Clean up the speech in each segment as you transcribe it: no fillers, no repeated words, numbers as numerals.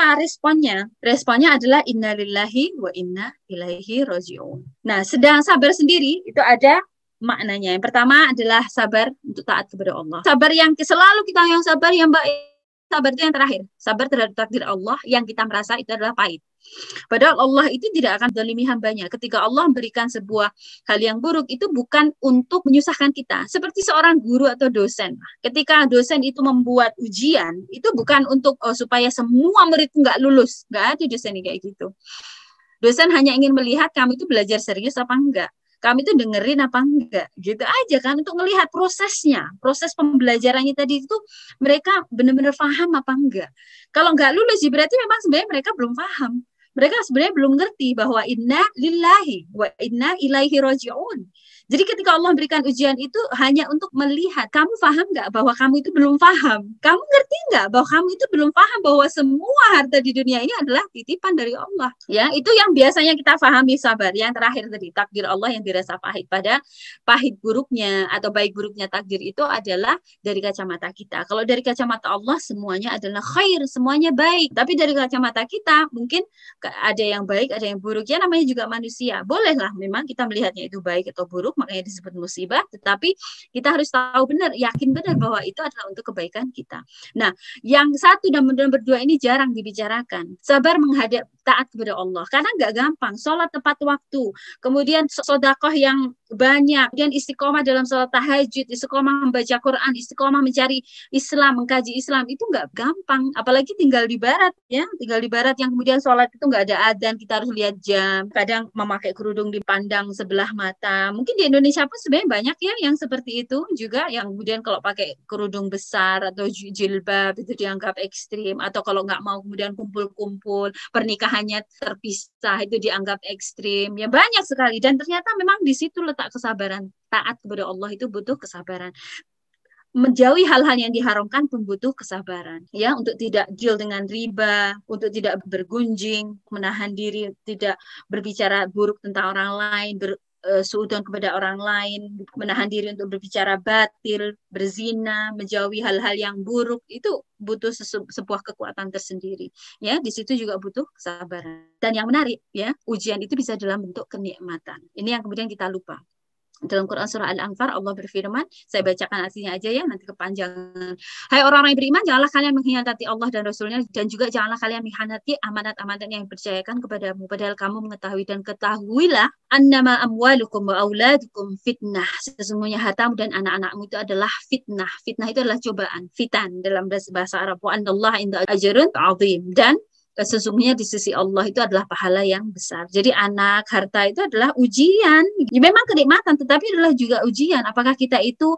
Apa responnya? Responnya adalah innalillahi wa inna ilaihi raji'un. Nah, sedang sabar sendiri itu ada maknanya. Yang pertama adalah sabar untuk taat kepada Allah. Sabar yang selalu kita yang sabar yang baik. Sabar itu yang terakhir. Sabar terhadap takdir Allah yang kita merasa itu adalah pahit. Padahal Allah itu tidak akan zalimi hambanya. Ketika Allah memberikan sebuah hal yang buruk, itu bukan untuk menyusahkan kita. Seperti seorang guru atau dosen. Ketika dosen itu membuat ujian, itu bukan untuk supaya semua murid nggak lulus. Nggak ada dosen kayak gitu. Dosen hanya ingin melihat kamu itu belajar serius apa enggak. Kami itu dengerin apa enggak, gitu aja kan, untuk melihat prosesnya, proses pembelajarannya tadi itu mereka benar-benar paham apa enggak. Kalau enggak lulus, berarti memang sebenarnya mereka belum paham. Mereka sebenarnya belum ngerti bahwa inna lillahi wa inna ilaihi raji'un. Jadi ketika Allah berikan ujian itu hanya untuk melihat, kamu paham nggak bahwa kamu itu belum paham? Kamu ngerti nggak bahwa kamu itu belum paham bahwa semua harta di dunia ini adalah titipan dari Allah? Ya, itu yang biasanya kita pahami sabar. Yang terakhir tadi, takdir Allah yang dirasa pahit. Pada pahit buruknya atau baik buruknya takdir itu adalah dari kacamata kita. Kalau dari kacamata Allah semuanya adalah khair, semuanya baik. Tapi dari kacamata kita mungkin ada yang baik, ada yang buruk. Ya namanya juga manusia. Bolehlah memang kita melihatnya itu baik atau buruk, makanya disebut musibah, tetapi kita harus tahu benar, yakin benar bahwa itu adalah untuk kebaikan kita. Nah, yang satu dan berdua ini jarang dibicarakan. Sabar menghadap taat kepada Allah, karena nggak gampang. Sholat tepat waktu, kemudian sodakoh yang banyak, kemudian istiqomah dalam sholat tahajud, istiqomah membaca Quran, istiqomah mencari Islam, mengkaji Islam, itu nggak gampang. Apalagi tinggal di barat, ya, tinggal di barat yang kemudian sholat itu nggak ada adzan, kita harus lihat jam, kadang memakai kerudung dipandang sebelah mata. Mungkin di Indonesia pun sebenarnya banyak ya yang seperti itu juga, yang kemudian kalau pakai kerudung besar atau jilbab itu dianggap ekstrim, atau kalau nggak mau kemudian kumpul-kumpul, pernikahannya terpisah itu dianggap ekstrim. Ya banyak sekali, dan ternyata memang di situ letak kesabaran. Taat kepada Allah itu butuh kesabaran. Menjauhi hal-hal yang diharamkan pun butuh kesabaran, ya, untuk tidak deal dengan riba, untuk tidak bergunjing, menahan diri, tidak berbicara buruk tentang orang lain, suudzon kepada orang lain, menahan diri untuk berbicara batil, berzina, menjauhi hal-hal yang buruk, itu butuh sebuah kekuatan tersendiri. Ya, di situ juga butuh kesabaran. Dan yang menarik, ya, ujian itu bisa dalam bentuk kenikmatan. Ini yang kemudian kita lupa. Dalam Quran surah Al-Anfal Allah berfirman, saya bacakan artinya aja ya, nanti kepanjangan. Hai orang-orang yang beriman, janganlah kalian mengkhianati Allah dan Rasulnya, dan juga janganlah kalian mengkhianati amanat-amanat yang dipercayakan kepadamu, padahal kamu mengetahui, dan ketahuilah annama amwalukum wa auladukum fitnah. Sesungguhnya hartamu dan anak-anakmu itu adalah fitnah. Fitnah itu adalah cobaan, fitan dalam bahasa Arab. Wa annallaha inda ajrun azim. Dan sesungguhnya di sisi Allah itu adalah pahala yang besar. Jadi anak, harta itu adalah ujian. Ya, memang kenikmatan, tetapi adalah juga ujian. Apakah kita itu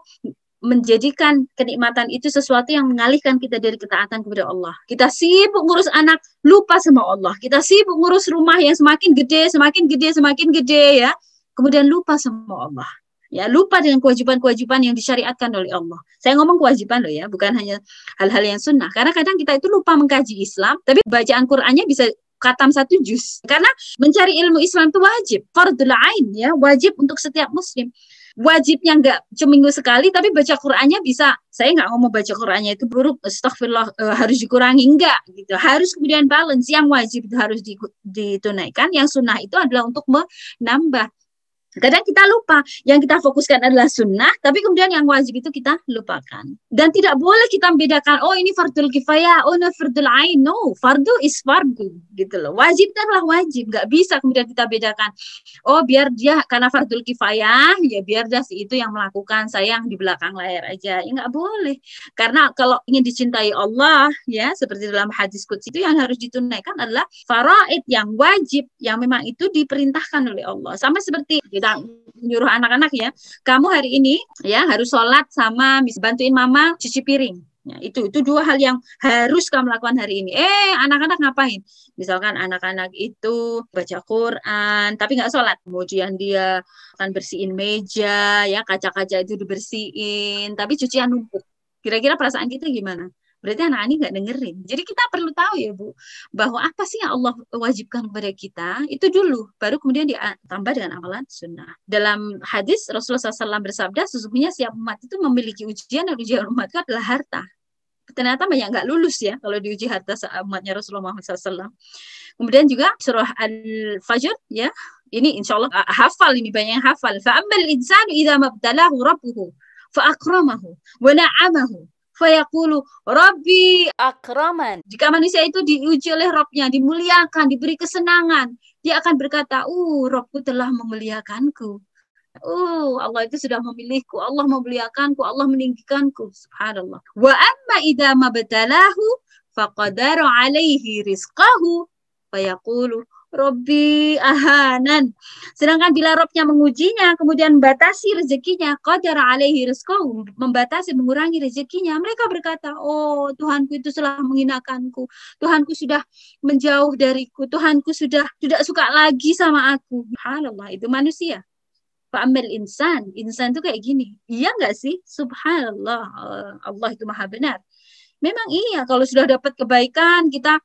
menjadikan kenikmatan itu sesuatu yang mengalihkan kita dari ketaatan kepada Allah. Kita sibuk ngurus anak, lupa sama Allah. Kita sibuk ngurus rumah yang semakin gede, semakin gede, semakin gede, ya. Kemudian lupa sama Allah. Ya, lupa dengan kewajiban-kewajiban yang disyariatkan oleh Allah. Saya ngomong kewajiban loh ya, bukan hanya hal-hal yang sunnah. Karena kadang kita itu lupa mengkaji Islam, tapi bacaan Qur'annya bisa khatam 1 juz. Karena mencari ilmu Islam itu wajib, fardul ain, ya, wajib untuk setiap muslim. Wajibnya nggak seminggu sekali, tapi baca Qur'annya bisa. Saya nggak ngomong baca Qur'annya itu buruk, astagfirullah, harus dikurangi, enggak gitu. Harus kemudian balance, yang wajib itu harus ditunaikan, yang sunnah itu adalah untuk menambah. Kadang kita lupa, yang kita fokuskan adalah sunnah, tapi kemudian yang wajib itu kita lupakan. Dan tidak boleh kita membedakan, oh ini fardul kifayah, oh ini fardul ain. No, fardu is fardu, gitu loh. Wajib adalah wajib, nggak bisa kemudian kita bedakan. Oh biar dia, karena fardul kifayah, ya biar dia si itu yang melakukan, saya yang di belakang layar aja. Ya nggak boleh. Karena kalau ingin dicintai Allah, ya seperti dalam hadis qudsi itu yang harus ditunaikan adalah faraid, yang wajib, yang memang itu diperintahkan oleh Allah. Sama seperti kita menyuruh anak-anak, ya, kamu hari ini ya harus sholat sama bantuin mama cuci piring. Ya, itu 2 hal yang harus kamu lakukan hari ini. Anak-anak ngapain? Misalkan anak-anak itu baca Quran tapi nggak sholat, kemudian dia akan bersihin meja, ya, kaca-kaca itu dibersihin tapi cucian numpuk. Kira-kira perasaan kita gimana? Berarti anak-anak ini nggak dengerin. Jadi kita perlu tahu ya Bu, bahwa apa sih yang Allah wajibkan kepada kita, itu dulu, baru kemudian ditambah dengan amalan sunnah. Dalam hadis Rasulullah SAW bersabda, sesungguhnya setiap umat itu memiliki ujian, dan ujian umat itu adalah harta. Ternyata banyak nggak lulus ya kalau diuji harta umatnya Rasulullah Muhammad SAW. Kemudian juga surah Al-Fajr ya. Ini insya Allah hafal, ini banyak yang hafal. Fa'ammal insanu idza mabtalahu rabbuhu fa'akramahu wa na'amahu fayaqulu rabbi akraman. Jika manusia itu diuji oleh Rabbnya, dimuliakan, diberi kesenangan, dia akan berkata, Rabbku telah memuliakanku. Allah itu sudah memilihku, Allah memuliakanku, Allah meninggikanku. Subhanallah. Wa amma idza mabtalahu faqadara alaihi rizqahu fayaqulu Rabbi ahanan. Sedangkan bila Robnya mengujinya, kemudian membatasi rezekinya, qadara alaihi rizqahu, membatasi, mengurangi rezekinya, mereka berkata, Tuhanku itu telah menghinakanku, Tuhanku sudah menjauh dariku, Tuhanku sudah tidak suka lagi sama aku. Subhanallah, itu manusia. Fa'amil insan itu kayak gini. Iya nggak sih? Subhanallah, Allah itu maha benar. Memang iya, kalau sudah dapat kebaikan, kita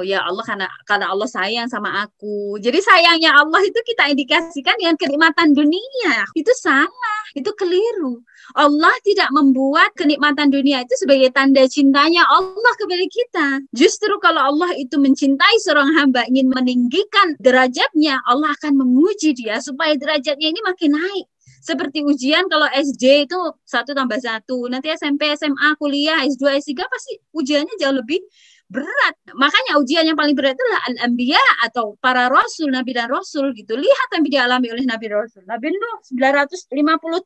ya Allah, karena Allah sayang sama aku. Jadi sayangnya Allah itu kita indikasikan dengan kenikmatan dunia. Itu salah, itu keliru. Allah tidak membuat kenikmatan dunia itu sebagai tanda cintanya Allah kepada kita. Justru kalau Allah itu mencintai seorang hamba, ingin meninggikan derajatnya, Allah akan menguji dia supaya derajatnya ini makin naik. Seperti ujian kalau SD itu 1+1. Nanti SMP, SMA, kuliah, S2, S3 pasti ujiannya jauh lebih berat. Makanya ujian yang paling berat itulah al-anbiya atau para rasul, nabi dan rasul gitu. Lihat yang dialami oleh nabi rasul. Nabi Nuh 950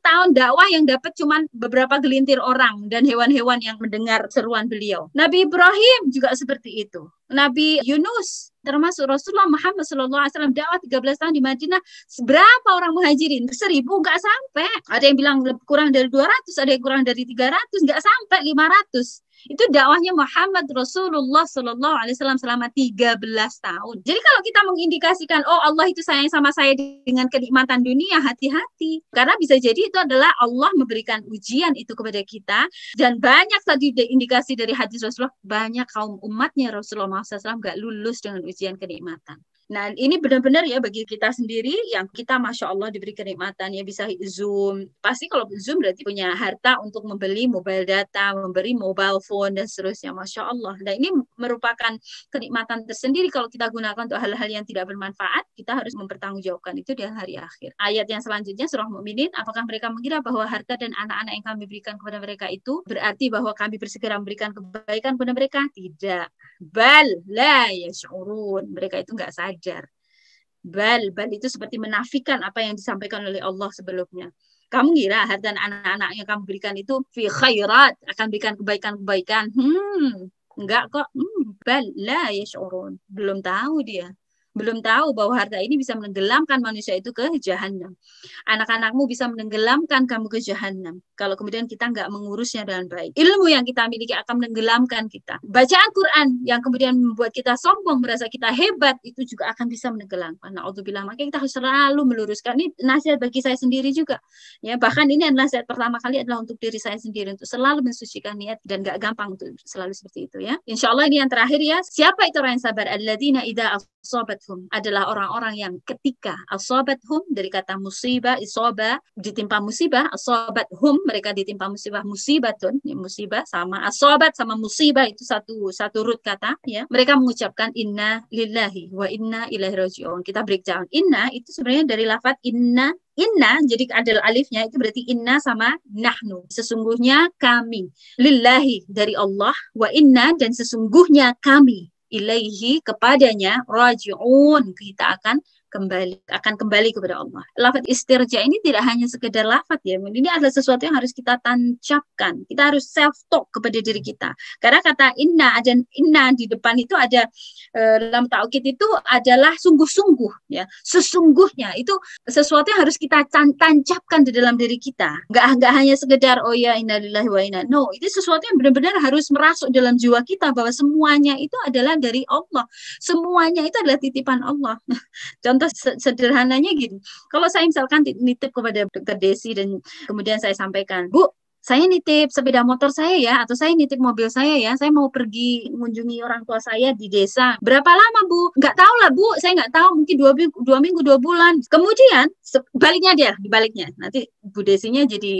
tahun dakwah yang dapat cuma beberapa gelintir orang dan hewan-hewan yang mendengar seruan beliau. Nabi Ibrahim juga seperti itu. Nabi Yunus, termasuk Rasulullah Muhammad SAW dakwah 13 tahun di Madinah. Berapa orang muhajirin? 1.000 nggak sampai. Ada yang bilang kurang dari 200, ada yang kurang dari 300, nggak sampai 500. Itu dakwahnya Muhammad Rasulullah SAW selama 13 tahun. Jadi kalau kita mengindikasikan, Allah itu sayang sama saya dengan kenikmatan dunia, hati-hati. Karena bisa jadi itu adalah Allah memberikan ujian itu kepada kita. Dan banyak tadi indikasi dari hadis Rasulullah, banyak kaum umatnya Rasulullah SAW nggak lulus dengan ujian kenikmatan. Nah, ini benar-benar ya bagi kita sendiri yang kita Masya Allah diberi kenikmatan ya, bisa Zoom. Pasti kalau Zoom berarti punya harta untuk membeli mobile data, memberi mobile phone dan seterusnya. Masya Allah. Dan ini merupakan kenikmatan tersendiri kalau kita gunakan untuk hal-hal yang tidak bermanfaat. Kita harus mempertanggungjawabkan itu di hari akhir. Ayat yang selanjutnya surah Mukminin, apakah mereka mengira bahwa harta dan anak-anak yang kami berikan kepada mereka itu berarti bahwa kami bersegera memberikan kebaikan kepada mereka? Tidak. Bal la yash'urun. Mereka itu enggak sadar. Bal itu seperti menafikan apa yang disampaikan oleh Allah sebelumnya. Kamu kira harta dan anak-anak yang kamu berikan itu fi khairat, akan berikan kebaikan-kebaikan? Enggak kok. Bal la yash'urun. Belum tahu dia. Belum tahu bahwa harta ini bisa menenggelamkan manusia itu ke jahanam. Anak-anakmu bisa menenggelamkan kamu ke jahanam kalau kemudian kita nggak mengurusnya dengan baik. Ilmu yang kita miliki akan menenggelamkan kita. Bacaan Quran yang kemudian membuat kita sombong, merasa kita hebat, itu juga akan bisa menenggelamkan. Na'udzubillah. Makanya kita harus selalu meluruskan. Ini nasihat bagi saya sendiri juga. Ya, bahkan ini adalah nasihat pertama kali adalah untuk diri saya sendiri, untuk selalu mensucikan niat dan nggak gampang untuk selalu seperti itu ya. Insya Allah ini yang terakhir ya. Siapa itu orang yang sabar? Alladzina idza asabathum, adalah orang-orang yang ketika asabathum dari kata musibah, isabah, ditimpa musibah, asabathum, mereka ditimpa musibah, musibatun, ya, musibah sama asabat sama musibah itu satu root kata ya. Mereka mengucapkan inna lillahi wa inna ilaihi raji'un. Kita breakdown. Inna itu sebenarnya dari lafaz inna, jadi ada alifnya, itu berarti inna sama nahnu. Sesungguhnya kami. Lillahi dari Allah, wa inna dan sesungguhnya kami. Ilaihi kepadanya raji'un, kita akan kembali kepada Allah. Lafaz istirja ini tidak hanya sekedar lafaz ya, ini adalah sesuatu yang harus kita tancapkan. Kita harus self talk kepada diri kita. Karena kata inna di depan itu ada dalam taukid itu adalah sungguh-sungguh ya. Sesungguhnya itu sesuatu yang harus kita tancapkan di dalam diri kita. Enggak hanya sekedar innalillahi wa inna. No, itu sesuatu yang benar-benar harus merasuk dalam jiwa kita bahwa semuanya itu adalah dari Allah. Semuanya itu adalah titipan Allah. Contoh sederhananya gini, kalau saya misalkan nitip kepada Dr. Desi dan kemudian saya sampaikan, Bu, saya nitip sepeda motor saya ya, atau saya nitip mobil saya ya, saya mau pergi mengunjungi orang tua saya di desa. Berapa lama Bu? Nggak tahu lah Bu, saya nggak tahu, mungkin 2 minggu, 2 bulan. Kemudian baliknya dia, dibaliknya. Nanti Bu Desinya jadi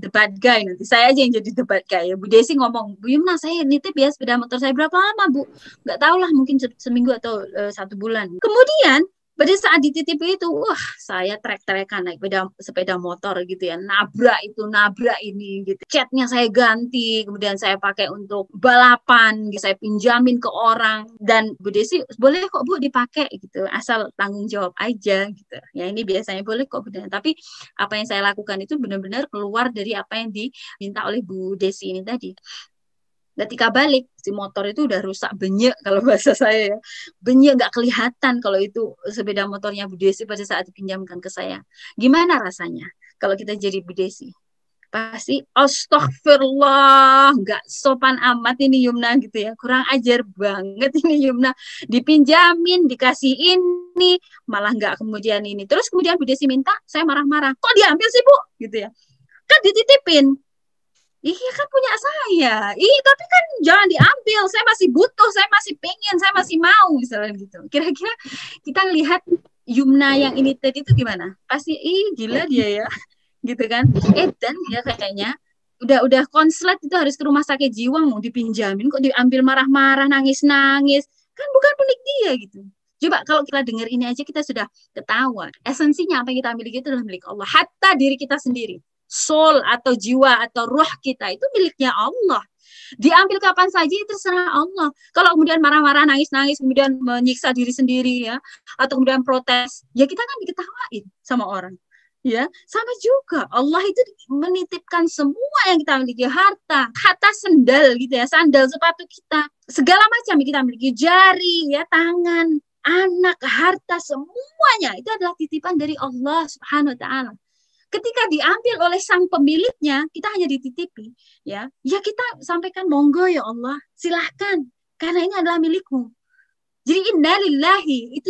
the bad guy, nanti saya aja yang jadi the bad guy. Ya. Bu Desi ngomong, Bu Yumna saya nitip ya sepeda motor saya, berapa lama Bu? Nggak tahu lah, mungkin seminggu atau 1 bulan. Kemudian pada saat dititipi itu, wah saya trek-trekan naik sepeda motor gitu ya, nabrak itu, nabrak ini gitu. Catnya saya ganti, kemudian saya pakai untuk balapan, gitu. Saya pinjamin ke orang. Dan Bu Desi, boleh kok Bu dipakai gitu, asal tanggung jawab aja gitu. Ya ini biasanya boleh kok Bu. Tapi apa yang saya lakukan itu benar-benar keluar dari apa yang diminta oleh Bu Desi ini tadi. Ketika balik, si motor itu udah rusak, benyek kalau bahasa saya ya. Benyek, nggak kelihatan kalau itu sepeda motornya Bu Desi pada saat dipinjamkan ke saya. Gimana rasanya kalau kita jadi Bu Desi? Pasti astagfirullah, nggak sopan amat ini Yumna gitu ya. Kurang ajar banget ini Yumna. Dipinjamin, dikasih ini, malah nggak kemudian ini. Terus kemudian Bu Desi minta, saya marah-marah. Kok diambil sih Bu? Gitu ya. Kan dititipin. Iya kan punya saya. Tapi kan jangan diambil. Saya masih butuh, saya masih pengen, saya masih mau misalnya gitu. Kira-kira kita lihat Yumna yang ini tadi itu gimana? Pasti gila dia ya. Gitu kan. Dan ya kayaknya udah konslet itu harus ke rumah sakit jiwa mau dipinjamin kok diambil marah-marah, nangis-nangis. Kan bukan milik dia gitu. Coba kalau kita dengar ini aja kita sudah ketawa. Esensinya apa yang kita miliki itu adalah milik Allah. Hatta diri kita sendiri. Soul atau jiwa atau roh kita itu miliknya Allah. Diambil kapan saja itu terserah Allah. Kalau kemudian marah-marah, nangis-nangis, kemudian menyiksa diri sendiri ya, atau kemudian protes, ya kita kan diketawain sama orang. Ya, sama juga Allah itu menitipkan semua yang kita miliki, harta sendal gitu ya, sandal sepatu kita, segala macam yang kita miliki, jari ya, tangan, anak, harta, semuanya itu adalah titipan dari Allah Subhanahu wa taala. Ketika diambil oleh sang pemiliknya, kita hanya dititipi, ya kita sampaikan monggo ya Allah, silahkan, karena ini adalah milikmu. Jadi innalillahi itu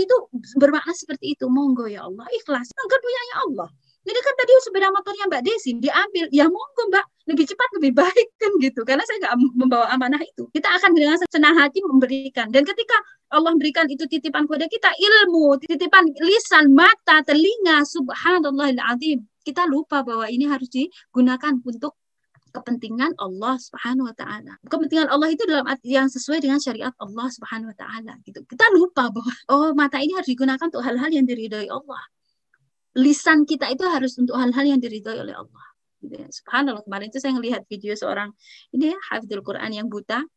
bermakna seperti itu, monggo ya Allah, ikhlas, kan punyanya Allah. Jadi kan tadi sepeda motornya Mbak Desi diambil, ya monggo Mbak, lebih cepat lebih baik kan gitu, karena saya nggak membawa amanah itu. Kita akan dengan senang hati memberikan, dan ketika Allah berikan itu titipan kepada kita, ilmu, titipan lisan, mata, telinga, subhanallahil azim. Kita lupa bahwa ini harus digunakan untuk kepentingan Allah Subhanahu wa taala. Kepentingan Allah itu dalam arti yang sesuai dengan syariat Allah Subhanahu wa taala gitu. Kita lupa bahwa mata ini harus digunakan untuk hal-hal yang diridhai Allah. Lisan kita itu harus untuk hal-hal yang diridhai oleh Allah. Gitu ya. Subhanallah, kemarin itu saya melihat video seorang ini ya, hafidhul Quran yang buta.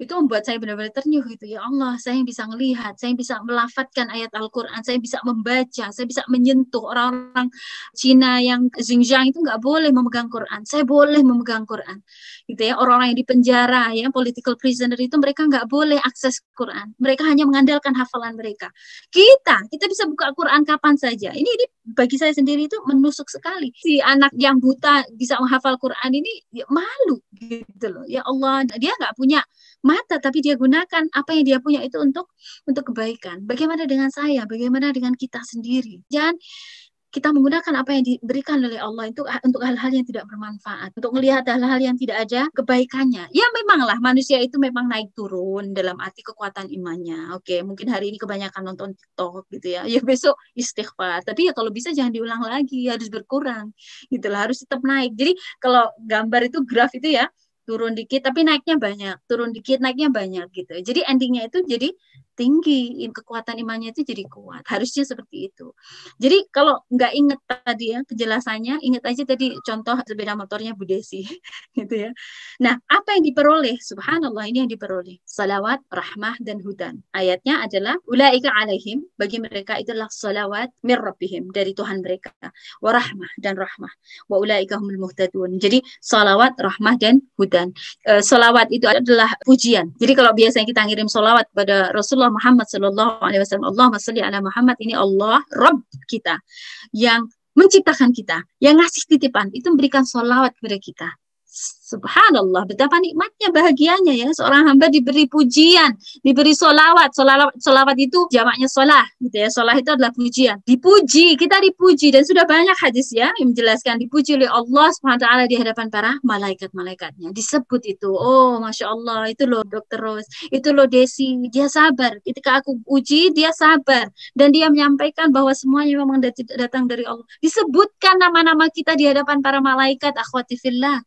Itu membuat saya benar-benar ternyuh gitu. Ya Allah, saya yang bisa melihat, saya yang bisa melafadzkan ayat Al-Quran, saya bisa membaca, saya bisa menyentuh. Orang-orang Cina yang Xinjiang itu nggak boleh memegang Quran, saya boleh memegang Quran gitu ya. Orang-orang yang di penjara ya, political prisoner itu mereka nggak boleh akses Quran, mereka hanya mengandalkan hafalan mereka. Kita bisa buka Quran kapan saja. Ini bagi saya sendiri itu menusuk sekali. Si anak yang buta bisa menghafal Quran ini ya, malu gitu loh. Ya Allah, dia nggak punya mata, tapi dia gunakan apa yang dia punya itu untuk kebaikan. Bagaimana dengan saya? Bagaimana dengan kita sendiri? Jangan kita menggunakan apa yang diberikan oleh Allah itu untuk hal-hal yang tidak bermanfaat, untuk melihat hal-hal yang tidak ada kebaikannya. Ya memanglah manusia itu memang naik turun dalam arti kekuatan imannya. Oke, mungkin hari ini kebanyakan nonton TikTok gitu ya. Ya besok istighfar. Tapi ya kalau bisa jangan diulang lagi, harus berkurang. Gitulah, harus tetap naik. Jadi kalau gambar itu graf itu ya, turun dikit tapi naiknya banyak, turun dikit naiknya banyak gitu. Jadi endingnya itu jadi tinggi, kekuatan imannya itu jadi kuat. Harusnya seperti itu. Jadi kalau nggak inget tadi ya penjelasannya, inget aja tadi contoh sepeda motornya Bu Desi gitu ya. Nah, apa yang diperoleh? Subhanallah, ini yang diperoleh. Salawat, rahmah, dan hudan. Ayatnya adalah ulaika alaihim, bagi mereka itulah salawat mir rabbihim, dari Tuhan mereka. Wa rahmah, dan rahmah. Wa ulaika humul muhtadun. Jadi salawat, rahmah, dan hudan. Salawat itu adalah pujian. Jadi kalau biasanya kita ngirim salawat kepada Rasulullah Muhammad sallallahu alaihi wasallam, Allahumma shalli ala Muhammad, ini Allah Rabb kita yang menciptakan kita, yang ngasih titipan, itu memberikan sholawat kepada kita. Subhanallah, betapa nikmatnya, bahagianya ya seorang hamba diberi pujian, diberi solawat. Solawat itu jamaknya solah, gitu ya. Solah itu adalah pujian. Dipuji, kita dipuji, dan sudah banyak hadis ya yang menjelaskan dipuji oleh Allah Subhanahu wa taala di hadapan para malaikat-malaikatnya. Disebut itu, oh masya Allah, itu loh Dokter Rose, itu loh Desi, dia sabar. Ketika aku uji, dia sabar, dan dia menyampaikan bahwa semuanya memang datang dari Allah. Disebutkan nama-nama kita di hadapan para malaikat, akhwati fillah.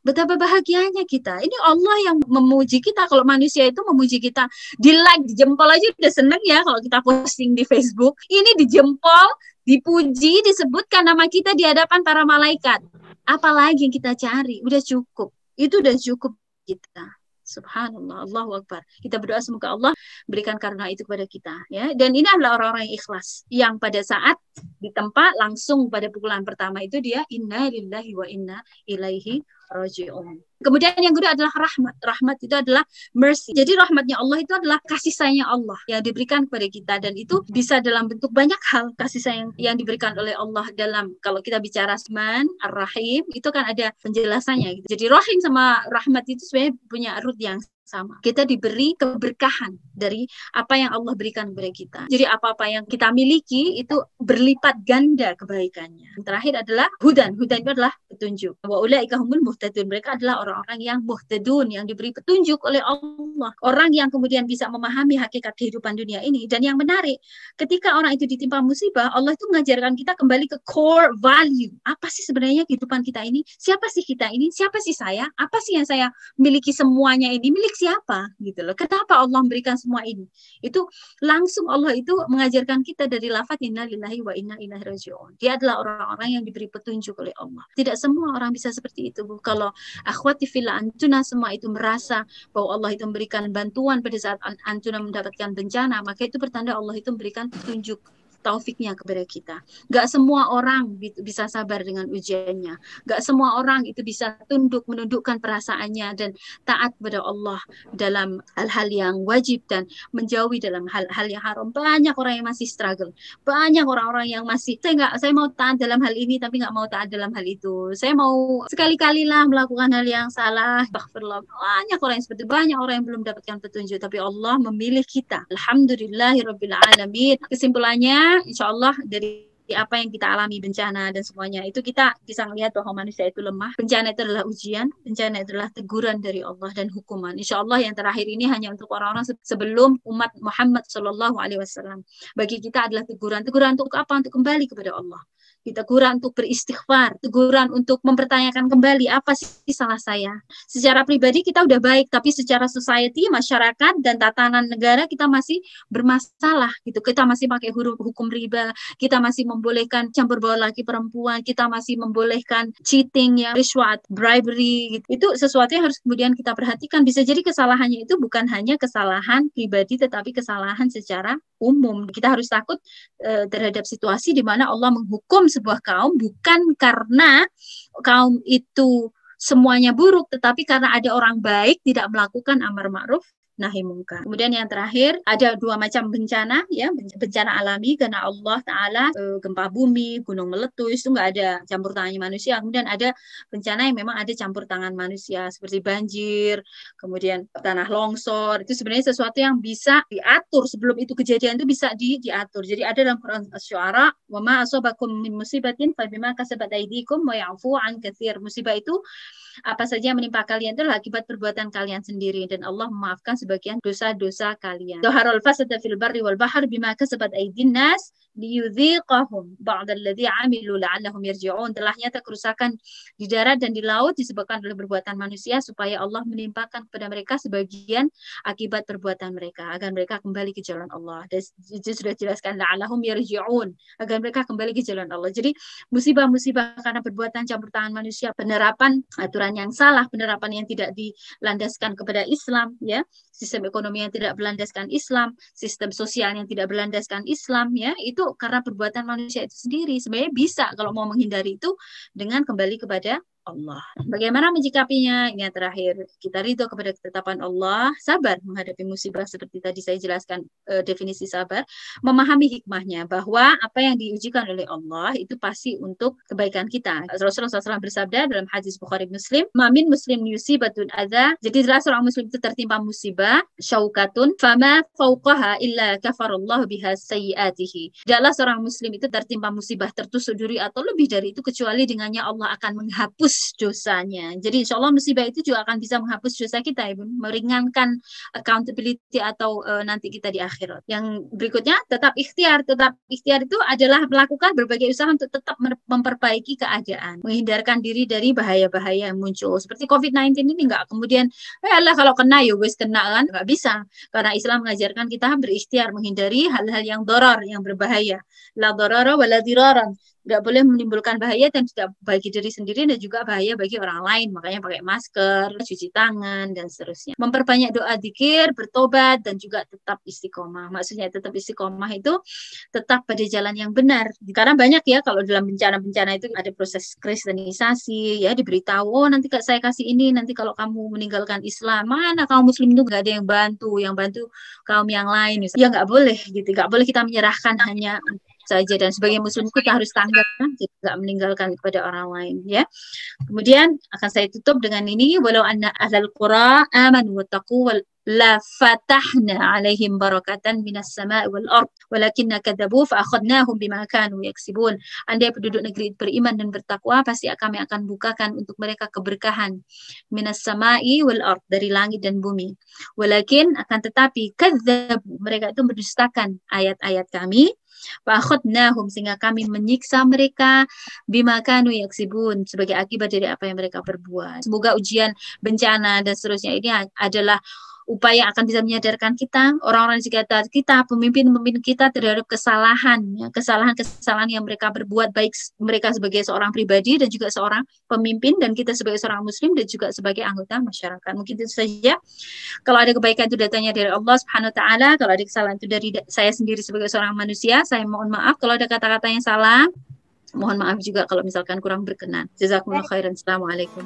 Betapa bahagianya kita. Ini Allah yang memuji kita. Kalau manusia itu memuji kita, di like, di jempol aja udah seneng ya kalau kita posting di Facebook. Ini di jempol, dipuji, disebutkan nama kita di hadapan para malaikat. Apalagi yang kita cari? Udah cukup. Itu udah cukup kita. Subhanallah, Allahu Akbar. Kita berdoa semoga Allah berikan karunia itu kepada kita, ya. Dan ini adalah orang-orang yang ikhlas, yang pada saat ditempa langsung pada pukulan pertama itu dia inna lillahi wa inna ilaihi raji'un. Kemudian yang kedua adalah rahmat. Rahmat itu adalah mercy. Jadi rahmatnya Allah itu adalah kasih sayang Allah yang diberikan kepada kita, dan itu bisa dalam bentuk banyak hal. Kasih sayang yang diberikan oleh Allah dalam, kalau kita bicara Rahman, Ar-Rahim, itu kan ada penjelasannya gitu. Jadi rahim sama rahmat itu sebenarnya punya root yang sama. Kita diberi keberkahan dari apa yang Allah berikan kepada kita. Jadi apa-apa yang kita miliki itu berlipat ganda kebaikannya. Yang terakhir adalah hudan. Hudan itu adalah petunjuk. Wa ulaika humul muhtadun. Mereka adalah orang-orang yang muhtadun, yang diberi petunjuk oleh Allah. Orang yang kemudian bisa memahami hakikat kehidupan dunia ini. Dan yang menarik, ketika orang itu ditimpa musibah, Allah itu mengajarkan kita kembali ke core value. Apa sih sebenarnya kehidupan kita ini? Siapa sih kita ini? Siapa sih saya? Apa sih yang saya miliki semuanya ini? Milik siapa gitu loh. Kenapa Allah memberikan semua ini? Itu langsung Allah itu mengajarkan kita dari lafaz inna lillahi wa inna ilaihi raji'un. Dia adalah orang-orang yang diberi petunjuk oleh Allah. Tidak semua orang bisa seperti itu, Bu. Kalau akhwati fillah antuna semua itu merasa bahwa Allah itu memberikan bantuan pada saat antuna mendapatkan bencana, maka itu pertanda Allah itu memberikan petunjuk, taufiknya kepada kita. Gak semua orang bisa sabar dengan ujiannya. Gak semua orang itu bisa menundukkan perasaannya dan taat kepada Allah dalam hal-hal yang wajib dan menjauhi dalam hal-hal yang haram. Banyak orang yang masih struggle. Banyak orang-orang yang masih, saya mau taat dalam hal ini tapi gak mau taat dalam hal itu. Saya mau sekali-kali lah melakukan hal yang salah. Banyak orang yang seperti itu. Banyak orang yang belum mendapatkan petunjuk, tapi Allah memilih kita. Alhamdulillahirabbil alamin. Kesimpulannya, insya Allah dari apa yang kita alami, bencana dan semuanya, itu kita bisa melihat bahwa manusia itu lemah. Bencana itu adalah ujian, bencana itu adalah teguran dari Allah dan hukuman. Insya Allah yang terakhir ini hanya untuk orang-orang sebelum umat Muhammad SAW. Bagi kita adalah teguran. Teguran untuk apa? Untuk kembali kepada Allah. Teguran untuk beristighfar, teguran untuk mempertanyakan kembali apa sih salah saya. Secara pribadi kita udah baik, tapi secara society, masyarakat dan tatanan negara kita masih bermasalah gitu. Kita masih pakai hukum riba, kita masih membolehkan campur baur laki perempuan, kita masih membolehkan cheating, ya, rishwat, bribery gitu. Itu sesuatu yang harus kemudian kita perhatikan. Bisa jadi kesalahannya itu bukan hanya kesalahan pribadi, tetapi kesalahan secara umum. Kita harus takut terhadap situasi di mana Allah menghukum sebuah kaum bukan karena kaum itu semuanya buruk, tetapi karena ada orang baik tidak melakukan amar ma'ruf nahi mungkar. Kemudian yang terakhir, ada dua macam bencana, ya, bencana alami karena Allah Ta'ala, gempa bumi, gunung meletus, itu nggak ada campur tangannya manusia. Kemudian ada bencana yang memang ada campur tangan manusia, seperti banjir, kemudian tanah longsor. Itu sebenarnya sesuatu yang bisa diatur sebelum itu kejadian, itu bisa diatur. Jadi ada dalam Quran Asy-Syu'ara, wa ma asabakum min musibatin fa bima kasabat aydikum wa ya'fu an katsir. Musibah itu apa saja yang menimpa kalian itu adalah akibat perbuatan kalian sendiri, dan Allah memaafkan sebagian dosa-dosa kalian. Dhaharul fasada fil barri wal bahr bima kasabat aydin nas liyudhiqahum ba'dalladzi 'amilu la'allahum yarji'un. Telah nyata kerusakan di darat dan di laut disebabkan oleh perbuatan manusia, supaya Allah menimpakan kepada mereka sebagian akibat perbuatan mereka, agar mereka kembali ke jalan Allah. Dan itu sudah jelaskan la'allahum yarji'un, agar mereka kembali ke jalan Allah. Jadi musibah-musibah karena perbuatan campur tangan manusia, penerapan aturan yang salah, penerapan yang tidak dilandaskan kepada Islam, ya, sistem ekonomi yang tidak berlandaskan Islam, sistem sosial yang tidak berlandaskan Islam, ya, itu karena perbuatan manusia itu sendiri. Sebenarnya bisa kalau mau menghindari itu dengan kembali kepada Allah. Bagaimana menyikapinya? Ini yang terakhir, kita ridho kepada ketetapan Allah, sabar menghadapi musibah seperti tadi saya jelaskan definisi sabar, memahami hikmahnya bahwa apa yang diujikan oleh Allah itu pasti untuk kebaikan kita. Rasulullah SAW bersabda dalam hadis Bukhari Muslim, "Mamin muslim yusibatun adza." Jadi jelas seorang muslim itu tertimpa musibah, syaukatun, fama fauqaha illa kafarallahu biha sayyiatihi. Tidaklah seorang muslim itu tertimpa musibah, tertusuk duri atau lebih dari itu kecuali dengannya Allah akan menghapus dosanya. Jadi insya Allah musibah itu juga akan bisa menghapus dosa kita, Ibu, meringankan accountability atau nanti kita di akhirat. Yang berikutnya tetap ikhtiar. Tetap ikhtiar itu adalah melakukan berbagai usaha untuk tetap memperbaiki keadaan, menghindarkan diri dari bahaya-bahaya yang muncul. Seperti COVID-19 ini nggak kemudian, Allah kalau kena ya wes kena, kan? Nggak bisa. Karena Islam mengajarkan kita berikhtiar menghindari hal-hal yang doror, yang berbahaya. La dorara wa la diraran. Tidak boleh menimbulkan bahaya dan tidak bagi diri sendiri dan juga bahaya bagi orang lain. Makanya pakai masker, cuci tangan, dan seterusnya. Memperbanyak doa dzikir, bertobat, dan juga tetap istiqomah. Maksudnya tetap istiqomah itu tetap pada jalan yang benar. Karena banyak ya kalau dalam bencana-bencana itu ada proses kristenisasi, ya diberitahu, oh nanti saya kasih ini, nanti kalau kamu meninggalkan Islam, mana kaum muslim itu nggak ada yang bantu kaum yang lain. Ya nggak boleh gitu, nggak boleh kita menyerahkan hanya saja, dan sebagai muslim kita harus tanggap, jadi nggak meninggalkan kepada orang lain, ya. Kemudian akan saya tutup dengan ini, walau anna ahlal qura amanu wattaqu la fatahna alaihim barakatan minas sama'i wal ard walakinna kadzabu fa akhadnahum bima kanu yaksibun. Andai penduduk negeri beriman dan bertakwa, pasti kami akan bukakan untuk mereka keberkahan minas sama'i wal ard, dari langit dan bumi. Walakin akan tetapi kadzabu, mereka itu mendustakan ayat-ayat kami. Fa'akhadnahum, sehingga kami menyiksa mereka bima kanu yaksibun, sebagai akibat dari apa yang mereka perbuat. Semoga ujian, bencana dan seterusnya ini adalah upaya akan bisa menyadarkan kita, orang-orang di sekitar kita, pemimpin-pemimpin kita terhadap kesalahan, ya, kesalahan-kesalahan yang mereka berbuat, baik mereka sebagai seorang pribadi dan juga seorang pemimpin, dan kita sebagai seorang muslim dan juga sebagai anggota masyarakat. Mungkin itu saja. Kalau ada kebaikan itu datangnya dari Allah Subhanahu wa taala, kalau ada kesalahan itu dari saya sendiri sebagai seorang manusia, saya mohon maaf. Kalau ada kata-kata yang salah, mohon maaf juga kalau misalkan kurang berkenan. Jazakumullah khairan. Assalamualaikum.